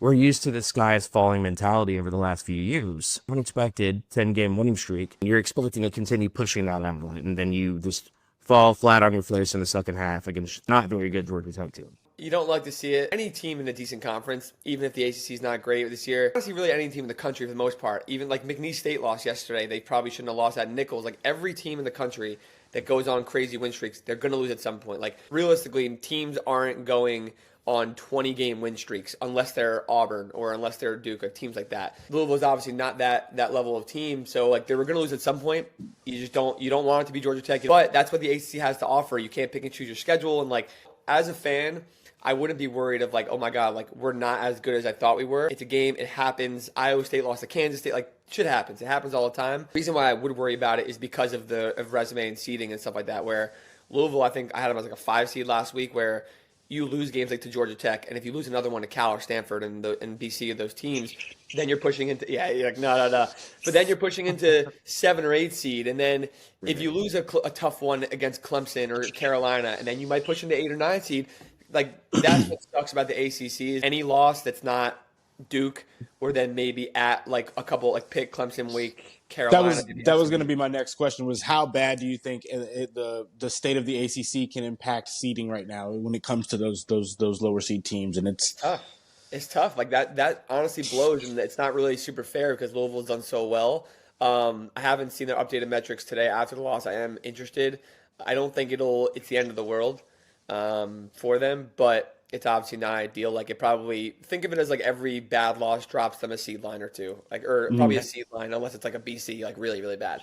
we're used to the sky is falling mentality over the last few years. Unexpected 10-game winning streak. You're expecting to continue pushing that envelope, and then you just fall flat on your face in the second half against not very good Georgia Tech team. You don't like to see it. Any team in a decent conference, even if the ACC is not great this year, honestly, really any team in the country for the most part. Even like McNeese State lost yesterday, they probably shouldn't have lost at Nichols. Like every team in the country that goes on crazy win streaks, they're going to lose at some point. Like realistically, teams aren't going on 20-game win streaks unless they're Auburn or unless they're Duke or teams like that. Louisville's obviously not that level of team, so like they were going to lose at some point. You don't want it to be Georgia Tech, but that's what the ACC has to offer. You can't pick and choose your schedule, and like as a fan, I wouldn't be worried of like, oh my God, like we're not as good as I thought we were. It's a game. It happens. Iowa State lost to Kansas State. Like shit happens. It happens all the time. The reason why I would worry about it is because of the resume and seeding and stuff like that. Where Louisville, I think I had them as like a 5 seed last week, where you lose games like to Georgia Tech, and if you lose another one to Cal or Stanford and BC of those teams, then you're pushing into you're like no. But then you're pushing into 7 or 8 seed, and then if you lose a tough one against Clemson or Carolina, and then you might push into 8 or 9 seed. Like that's what sucks about the ACC is any loss that's not Duke or then maybe at like a couple like pick Clemson, Wake, That Carolina. was that was going to be my next question. Was how bad do you think the state of the ACC can impact seeding right now when it comes to those lower seed teams? And it's Tough. It's tough. Like that honestly blows, and it's not really super fair because Louisville's done so well. I haven't seen their updated metrics today after the loss. I am interested. I don't think it's the end of the world for them, but it's obviously not ideal. Like it probably think of it as like every bad loss drops them a seed line or two, like or probably a seed line unless it's like a BC like really really bad.